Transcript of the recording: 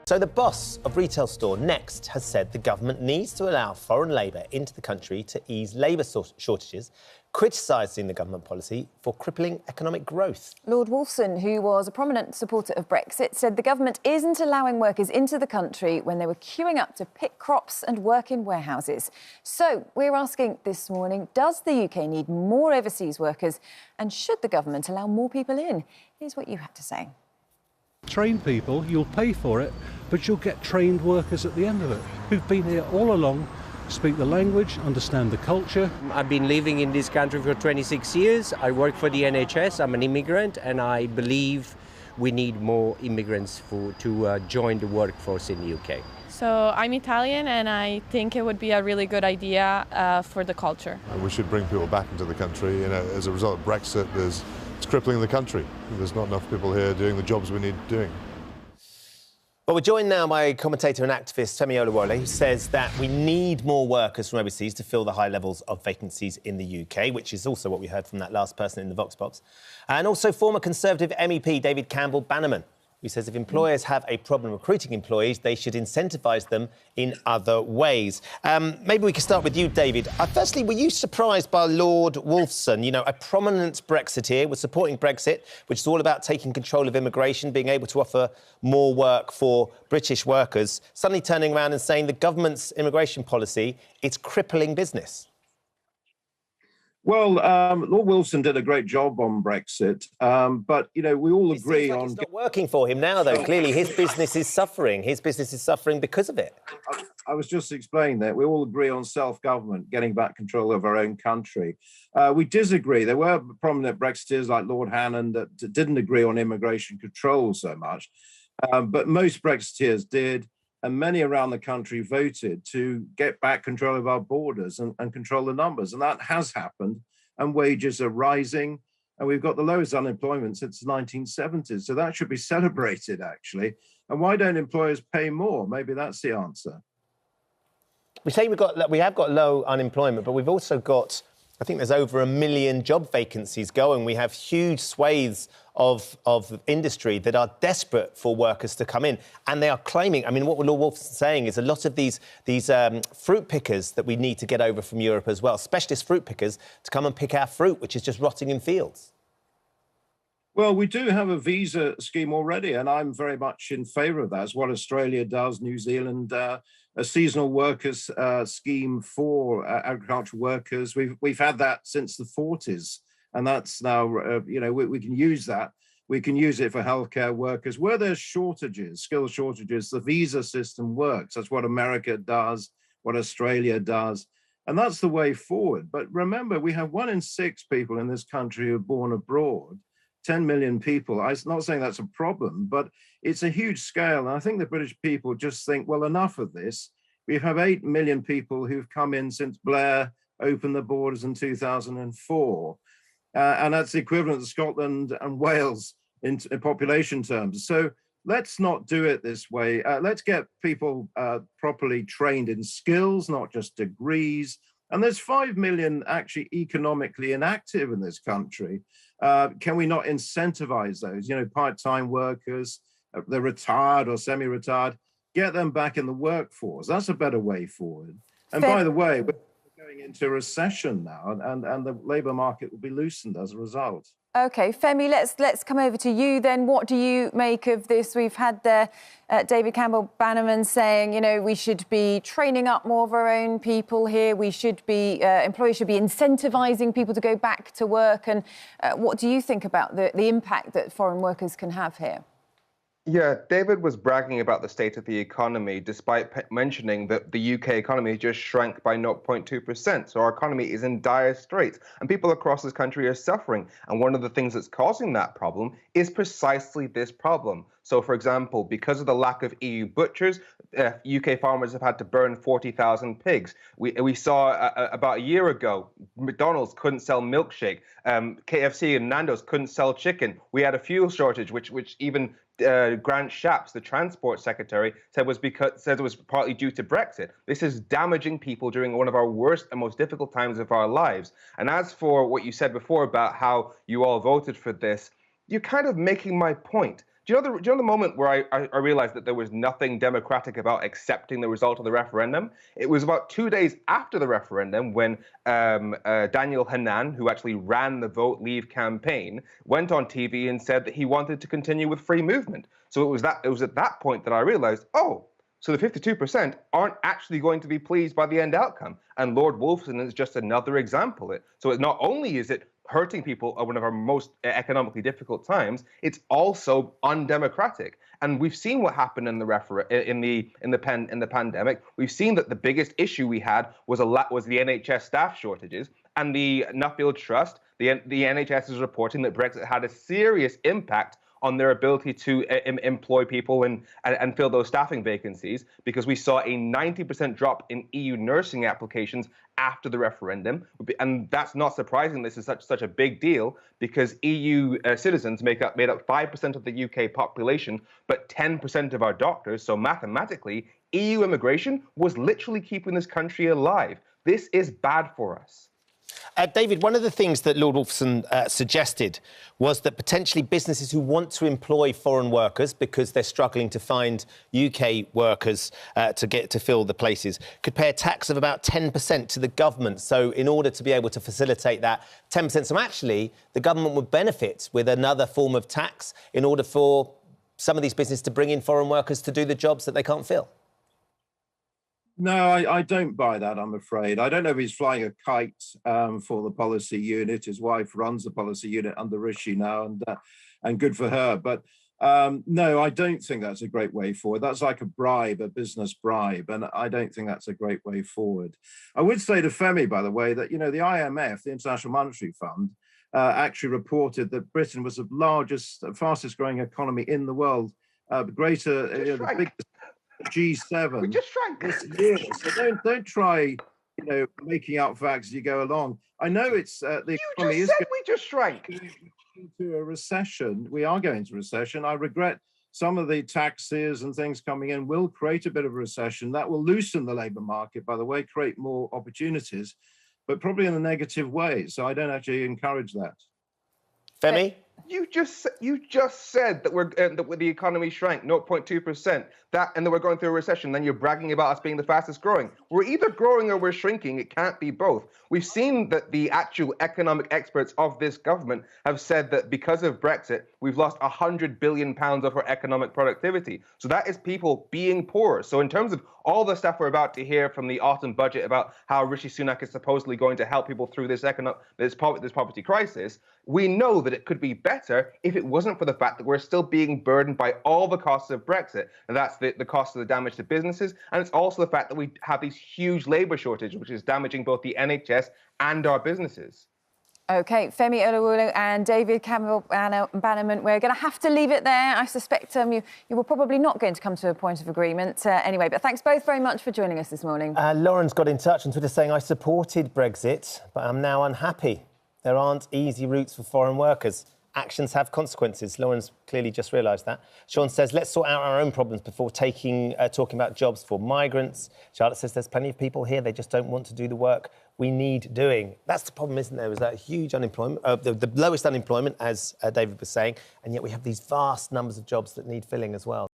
So the boss of retail store Next has said the government needs to allow foreign labour into the country to ease labour shortages, criticising the government policy for crippling economic growth. Lord Wolfson, who was a prominent supporter of Brexit, said the government isn't allowing workers into the country when they were queuing up to pick crops and work in warehouses. So we're asking this morning, does the UK need more overseas workers, and should the government allow more people in? Here's what you had to say. Train people, you'll pay for it, but you'll get trained workers at the end of it, who've been here all along, speak the language, understand the culture. I've been living in this country for 26 years. I work for the NHS, I'm an immigrant, and I believe we need more immigrants to join the workforce in the UK. So I'm Italian, and I think it would be a really good idea for the culture. We should bring people back into the country. You know, as a result of Brexit, it's crippling the country. There's not enough people here doing the jobs we need doing. Well, we're joined now by commentator and activist Femi Olawole, who says that we need more workers from overseas to fill the high levels of vacancies in the UK, which is also what we heard from that last person in the Vox box. And also former Conservative MEP David Campbell-Bannerman, who says if employers have a problem recruiting employees, they should incentivise them in other ways. Maybe we can start with you, David. Firstly, were you surprised by Lord Wolfson? You know, a prominent Brexiteer was supporting Brexit, which is all about taking control of immigration, being able to offer more work for British workers, suddenly turning around and saying the government's immigration policy, it's crippling business. Well, Lord Wilson did a great job on Brexit, but, you know, we all agree on... It's not working for him now, though. Clearly, his business is suffering. His business is suffering because of it. I was just explaining that. We all agree on self-government, getting back control of our own country. We disagree. There were prominent Brexiteers like Lord Hannan that didn't agree on immigration control so much, but most Brexiteers did. And many around the country voted to get back control of our borders and control the numbers. And that has happened. And wages are rising. And we've got the lowest unemployment since the 1970s. So that should be celebrated, actually. And why don't employers pay more? Maybe that's the answer. We say we have got low unemployment, but we've also got, I think there's over 1 million job vacancies going. We have huge swathes of industry that are desperate for workers to come in. And they are claiming, I mean, what Lord Wolfson's saying is a lot of these fruit pickers that we need to get over from Europe as well, specialist fruit pickers, to come and pick our fruit, which is just rotting in fields. Well, we do have a visa scheme already, and I'm very much in favour of that. It's what Australia does, New Zealand, a seasonal workers scheme for agricultural workers. We've had that since the 40s, and that's now, you know, we can use that. We can use it for healthcare workers. Where there's shortages, skill shortages, the visa system works. That's what America does, what Australia does, and that's the way forward. But remember, we have 1 in 6 people in this country who are born abroad. 10 million people. I'm not saying that's a problem, but it's a huge scale. And I think the British people just think, well, enough of this. We have 8 million people who've come in since Blair opened the borders in 2004. And that's the equivalent of Scotland and Wales in population terms. So let's not do it this way. Let's get people properly trained in skills, not just degrees. And there's 5 million actually economically inactive in this country. Can we not incentivize those? You know, part-time workers, they're retired or semi-retired, get them back in the workforce. That's a better way forward. And by the way, we're going into a recession now, and the labour market will be loosened as a result. OK, Femi, let's come over to you then. What do you make of this? We've had there David Campbell-Bannerman saying, you know, we should be training up more of our own people here. We should be, employers should be incentivising people to go back to work. And what do you think about the impact that foreign workers can have here? Yeah, David was bragging about the state of the economy, despite mentioning that the UK economy just shrank by 0.2%. So our economy is in dire straits, and people across this country are suffering. And one of the things that's causing that problem is precisely this problem. So, for example, because of the lack of EU butchers, UK farmers have had to burn 40,000 pigs. We saw about a year ago, McDonald's couldn't sell milkshake. KFC and Nando's couldn't sell chicken. We had a fuel shortage, which even Grant Shapps, the Transport Secretary, said it was partly due to Brexit. This is damaging people during one of our worst and most difficult times of our lives. And as for what you said before about how you all voted for this, you're kind of making my point. Do you know the moment where I realized that there was nothing democratic about accepting the result of the referendum? It was about 2 days after the referendum when Daniel Hannan, who actually ran the Vote Leave campaign, went on TV and said that he wanted to continue with free movement. So it was at that point that I realized, oh, so the 52% aren't actually going to be pleased by the end outcome. And Lord Wolfson is just another example of it. So not only is it hurting people at one of our most economically difficult times, it's also undemocratic. And we've seen what happened in the pandemic. We've seen that the biggest issue we had was the NHS staff shortages, and the Nuffield Trust, the NHS is reporting that Brexit had a serious impact on their ability to employ people and fill those staffing vacancies, because we saw a 90% drop in EU nursing applications after the referendum. And that's not surprising. This is such a big deal because EU citizens made up 5% of the UK population, but 10% of our doctors. So mathematically, EU immigration was literally keeping this country alive. This is bad for us. David, one of the things that Lord Wolfson suggested was that potentially businesses who want to employ foreign workers because they're struggling to find UK workers to fill the places could pay a tax of about 10% to the government. So in order to be able to facilitate that 10%, so actually the government would benefit with another form of tax in order for some of these businesses to bring in foreign workers to do the jobs that they can't fill. No, I don't buy that, I'm afraid. I don't know if he's flying a kite for the policy unit. His wife runs the policy unit under Rishi now, and good for her. But no, I don't think that's a great way forward. That's like a bribe, a business bribe, and I don't think that's a great way forward. I would say to Femi, by the way, that, you know, the IMF, the International Monetary Fund, actually reported that Britain was the largest, fastest growing economy in the world, the biggest G7 We just shrank this year. So don't try, you know, making out facts as you go along. I know it's the economy is we just shrank into a recession. We are going to recession. I regret some of the taxes and things coming in will create a bit of a recession. That will loosen the labour market, by the way, create more opportunities, but probably in a negative way. So I don't actually encourage that. Femi? You just said that the economy shrank 0.2%, and that we're going through a recession. Then you're bragging about us being the fastest growing. We're either growing or we're shrinking. It can't be both. We've seen that the actual economic experts of this government have said that because of Brexit, we've lost £100 billion of our economic productivity. So that is people being poorer. So in terms of all the stuff we're about to hear from the autumn budget about how Rishi Sunak is supposedly going to help people through this poverty crisis, we know that it could be better if it wasn't for the fact that we're still being burdened by all the costs of Brexit. And that's the cost of the damage to businesses. And it's also the fact that we have these huge labour shortages, which is damaging both the NHS and our businesses. OK, Femi Olawolu and David Campbell-Bannerman, we're going to have to leave it there. I suspect you were probably not going to come to a point of agreement anyway. But thanks both very much for joining us this morning. Lauren's got in touch on Twitter saying, I supported Brexit, but I'm now unhappy. There aren't easy routes for foreign workers. Actions have consequences. Lauren's clearly just realised that. Sean says, let's sort out our own problems before talking about jobs for migrants. Charlotte says there's plenty of people here. They just don't want to do the work we need doing. That's the problem, isn't there? Is that huge unemployment, the lowest unemployment, as David was saying, and yet we have these vast numbers of jobs that need filling as well.